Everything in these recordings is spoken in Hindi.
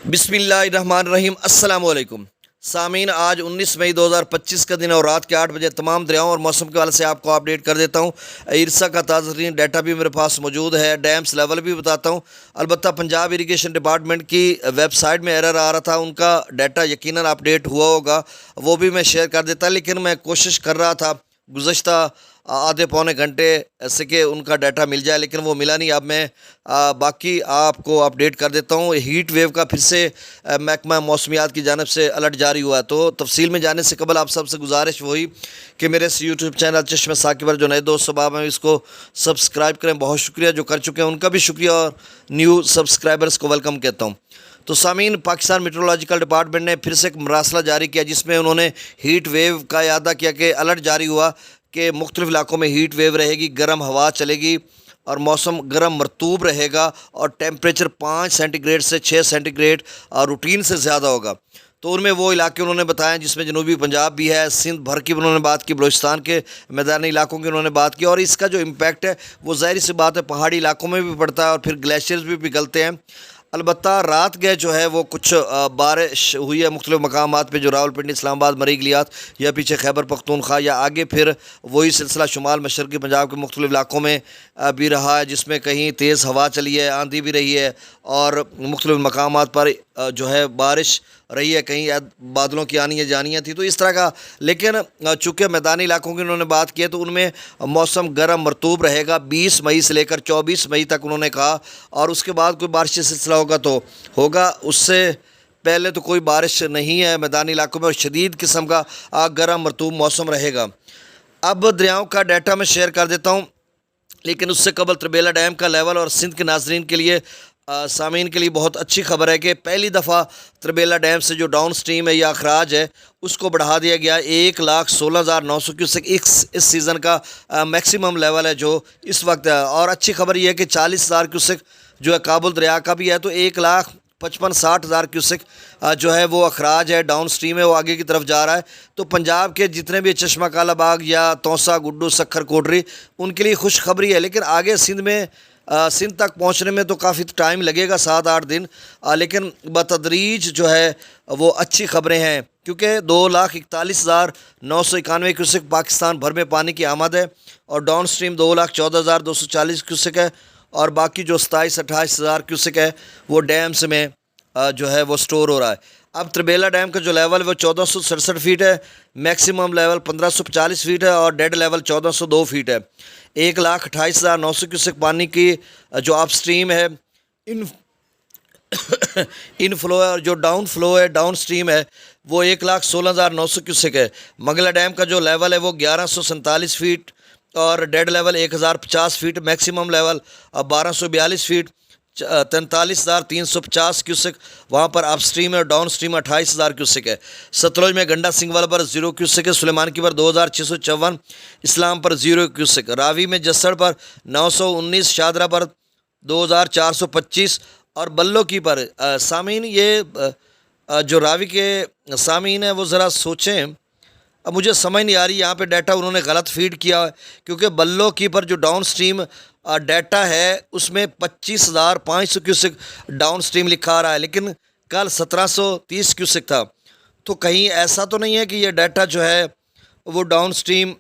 बिस्मिल्लाहिर्रहमानिर्रहीम अस्सलाम वालेकुम सामीन। आज 19 मई 2025 का दिन और रात के 8 बजे तमाम दरियाओं और मौसम के वाले से आपको अपडेट कर देता हूँ। इरसा का ताज़ा तरीन डाटा भी मेरे पास मौजूद है, डैम्स लेवल भी बताता हूँ। अलबत्ता पंजाब इरीगेशन डिपार्टमेंट की वेबसाइट में एरर आ रहा था, उनका डाटा यकीनन अपडेट हुआ होगा, वो भी मैं शेयर कर देता। लेकिन मैं कोशिश कर रहा था गुज़श्ता आधे पौने घंटे से कि उनका डाटा मिल जाए, लेकिन वो मिला नहीं। अब मैं बाकी आपको अपडेट कर देता हूँ। हीट वेव का फिर से महकमा मौसमियात की जानिब से अलर्ट जारी हुआ। तो तफसील में जाने से कबल आप सबसे गुजारिश वही कि मेरे इस यूट्यूब चैनल चश्मे साकिब पर जो नए दोस्त सब हैं इसको सब्सक्राइब करें। बहुत शुक्रिया जो कर चुके हैं, उनका भी शुक्रिया और न्यू सब्सक्राइबर्स को वेलकम कहता हूँ। तो सामीन, पाकिस्तान मेट्रोलॉजिकल डिपार्टमेंट ने फिर से एक मरासला जारी किया जिसमें उन्होंने हीट वेव का अदा किया कि अलर्ट जारी हुआ कि मुख्तलिफ़ इलाकों में हीट वेव रहेगी, गर्म हवा चलेगी और मौसम गर्म मरतूब रहेगा और टेम्परेचर 5 सेंटीग्रेड से 6 सेंटीग्रेड रूटीन से ज़्यादा होगा। तो उनमें वो इलाके उन्होंने बताए जिसमें जनूबी पंजाब भी है, सिंध भर की उन्होंने बात की, बलूचिस्तान के मैदानी इलाकों की उन्होंने बात की। और इसका जो इम्पैक्ट है वो ज़ाहिर सी बात है पहाड़ी इलाकों में भी पड़ता है और फिर ग्लेशियर्स भी पिघलते हैं। अलबत्ता रात गए जो है वो कुछ बारिश हुई है मुख्तलिफ़ मकामात पे, जो रावलपिंडी, इस्लामाबाद, मरी गलियात या पीछे खैबर पख्तूनख्वा या आगे फिर वही सिलसिला शुमाल मशरक़ी पंजाब के मुख्तलिफ़ इलाकों में भी रहा है, जिसमें कहीं तेज़ हवा चली है, आंधी भी रही है और मुख्तलिफ़ मकामात पर जो है बारिश रही है, कहीं बादलों की आनियाँ जानियाँ थी। तो इस तरह का, लेकिन चूँकि मैदानी इलाकों की उन्होंने बात की है तो उनमें मौसम गर्म मरतूब रहेगा 20 मई से लेकर 24 मई तक उन्होंने कहा। और उसके बाद कोई बारिश का सिलसिला होगा तो होगा, उससे पहले तो कोई बारिश नहीं है मैदानी इलाकों में और शदीद किस्म का गर्म मरतूब मौसम रहेगा। अब दरियाओं का डाटा मैं शेयर कर देता हूँ, लेकिन उससे कबल त्रिबेला डैम का लेवल और सिंध के नाजरीन के लिए सामीन के लिए बहुत अच्छी खबर है कि पहली दफ़ा त्रिबेला डैम से जो डाउन स्ट्रीम है या अखराज है उसको बढ़ा दिया गया। 1,16,900 क्यूसेक इस सीज़न का मैक्सिमम लेवल है जो इस वक्त है। और अच्छी खबर यह है कि 40,000 क्यूसेक जो है काबुल दरिया का भी है, तो 1,55,60,000 क्यूसेक जो है वो अखराज है, डाउन स्ट्रीम है, वो आगे की तरफ जा रहा है। तो पंजाब के जितने भी चश्मा काला बाग या तौसा, गुड्डू, सखर, कोटरी, उनके लिए खुशखबरी है। लेकिन आगे सिंध में सिंध तक पहुंचने में तो काफ़ी टाइम लगेगा, 7-8 दिन, लेकिन बतदरीज जो है वो अच्छी खबरें हैं क्योंकि 2,41,991 क्यूसेक पाकिस्तान भर में पानी की आमद है और डाउन स्ट्रीम 2,14,240 क्यूसेक है और बाकी जो 27-28 हज़ार क्यूसेक है वो डैम्स में जो है वो स्टोर हो रहा है। अब त्रिबेला डैम का जो लेवल है वो 1467 फीट है, मैक्सिमम लेवल 1540 फीट है और डेड लेवल 1402 फीट है। 1,28,900 क्यूसेक पानी की जो अप स्ट्रीम है इनफ्लो है और जो डाउन फ्लो है, डाउन स्ट्रीम है, वो 1,16,900 क्यूसेक है। मंगला डैम का जो लेवल है वो 1147 फीट और dead level 1,050 feet, maximum level 1,242 feet, 43,350 cusec वहाँ पर अप स्ट्रीम है और डाउन स्ट्रीम 28,000 क्यूसेक है। सतलुज में गंडा सिंगवाल पर 0 क्यूसेक है, सुलेमान की पर 2,654, इस्लाम पर 0 क्यूसेक, रावी में जसड़ पर 919, शादरा पर 2,425 और बल्लो की पर सामीन ये जो रावी के सामीन है वो ज़रा सोचें। अब मुझे समझ नहीं आ रही, यहाँ पे डाटा उन्होंने गलत फीड किया है क्योंकि बल्लो की पर जो डाउन स्ट्रीम डाटा है उसमें 25,500 क्यूसेक डाउन स्ट्रीम लिखा आ रहा है, लेकिन कल 1,730 क्यूसेक था। तो कहीं ऐसा तो नहीं है कि ये डाटा जो है वो डाउन स्ट्रीम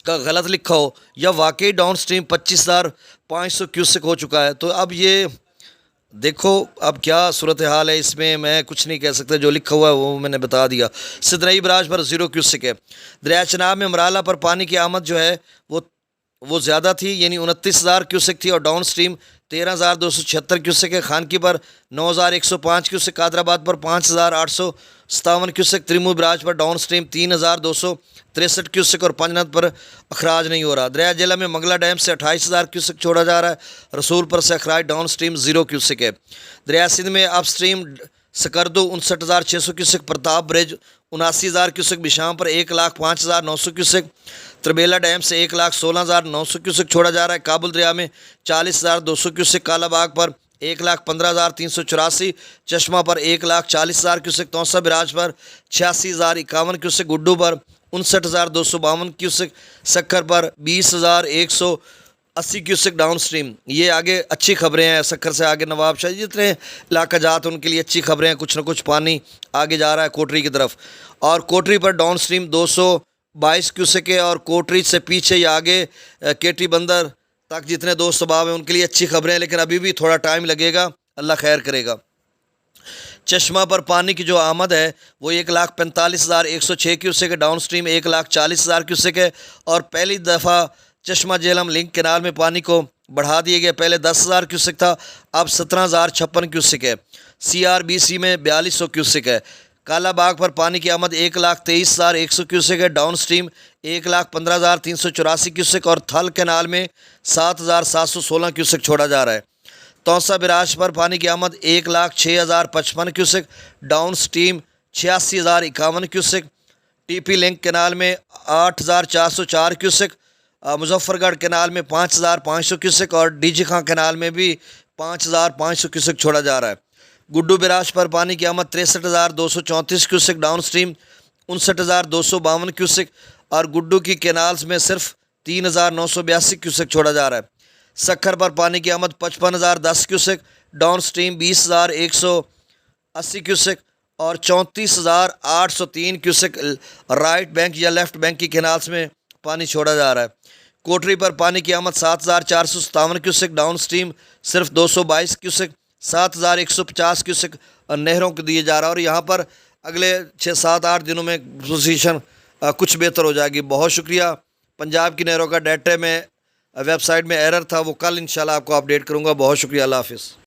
का गलत लिखा हो या वाकई डाउन स्ट्रीम 25,500 क्यूसेक हो चुका है। तो अब ये देखो अब क्या सूरत हाल है, इसमें मैं कुछ नहीं कह सकता, जो लिखा हुआ है वो मैंने बता दिया। सिदरई बराज पर 0 क्यूसेक है। दरिया चनाब में मराला पर पानी की आमद जो है वो ज़्यादा थी, यानी 29,000 क्यूसेक थी और डाउन स्ट्रीम 13,276 क्यूसेक है। खानकी पर 9,105 क्यूसेक, कादराबाद पर 5,857 क्यूसेक, त्रिमू बराज पर डाउन स्ट्रीम 3,263 क्यूसेक और पंजनद पर अखराज नहीं हो रहा। दरिया जिला में मंगला डैम से 28,000 क्यूसेक छोड़ा जा रहा है, रसूलपुर से अखराज डाउन स्ट्रीम 0 क्यूसेक है। दरिया सिंध में upstream Skardu 59,600 cusec, Pratap bridge 79,000 cusec, Besham पर 1,05,900 क्यूसेक, त्रिबेला डैम से 1,16,900 क्यूसेक छोड़ा जा रहा है। काबुल दरिया में 40,200 क्यूसेक, कालाबाग पर 1,15,384, चश्मा पर 1,40,000 क्यूसेक, तौसा बिराज पर 86,051 क्यूसेक, गुड्डू पर 59,252 क्यूसेक, सक्कर पर 20,100 80 क्यूसेक डाउन स्ट्रीम। ये आगे अच्छी खबरें हैं, सक्खर से आगे नवाब शाह जितने इलाका जात उनके लिए अच्छी खबरें हैं, कुछ ना कुछ पानी आगे जा रहा है कोटरी की तरफ। और कोटरी पर डाउन स्ट्रीम 222 क्यूसेक है और कोटरी से पीछे या आगे केटी बंदर तक जितने दोस्त सबाब हैं उनके लिए अच्छी खबरें हैं, लेकिन अभी भी थोड़ा टाइम लगेगा, अल्लाह खैर करेगा। चश्मा पर पानी की जो आमद है वो 1,45,106 क्यूसेक है, डाउन स्ट्रीम 1,40,000 क्यूसेक है। और पहली दफ़ा चश्मा झेलम लिंक कैनाल में पानी को बढ़ा दिया गया, पहले 10,000 क्यूसेक था, अब 17,056 क्यूसेक है। CRBC में 4,200 क्यूसेक है। कालाबाग पर पानी की आमद 1,23,100 क्यूसेक है, डाउन स्ट्रीम 1,15,384 क्यूसेक। और थल कैनाल में 7,716 क्यूसेक छोड़ा जा रहा है। तौसा बिराज पर पानी की आमद 1,06,055 cusec, down stream 86,051 cusec. TP link canal में 8,404 क्यूसेक, मुजफ्फरगढ़ कैनाल में 5,500 क्यूसेक और डीजी खां कैनाल में भी 5,500 क्यूसेक छोड़ा जा रहा है। गुड्डू बिराज पर पानी की आमद 63,234 क्यूसेक, डाउन स्ट्रीम 59,252 क्यूसेक। और गुड्डू की कैनाल्स में सिर्फ 3,982 क्यूसेक छोड़ा जा रहा है। सक्खर पर पानी की आमद 55,010 क्यूसेक, डाउन स्ट्रीम 20,180 क्यूसेक और 34,803 क्यूसेक राइट बैंक या लेफ़्ट बैंक की कैनाल्स में पानी छोड़ा जा रहा है। कोटरी पर पानी की आमद 7,457 क्यूसेक, डाउन स्ट्रीम सिर्फ 222 क्यूसेक, 7,150 क्यूसेक नहरों को दिए जा रहा है। और यहाँ पर अगले 6-7-8 दिनों में पोजीशन कुछ बेहतर हो जाएगी। बहुत शुक्रिया। पंजाब की नहरों का डाटा में वेबसाइट में एरर था, वो कल इंशाल्लाह आपको अपडेट करूँगा। बहुत शुक्रिया, अल्लाह हाफ़िज़।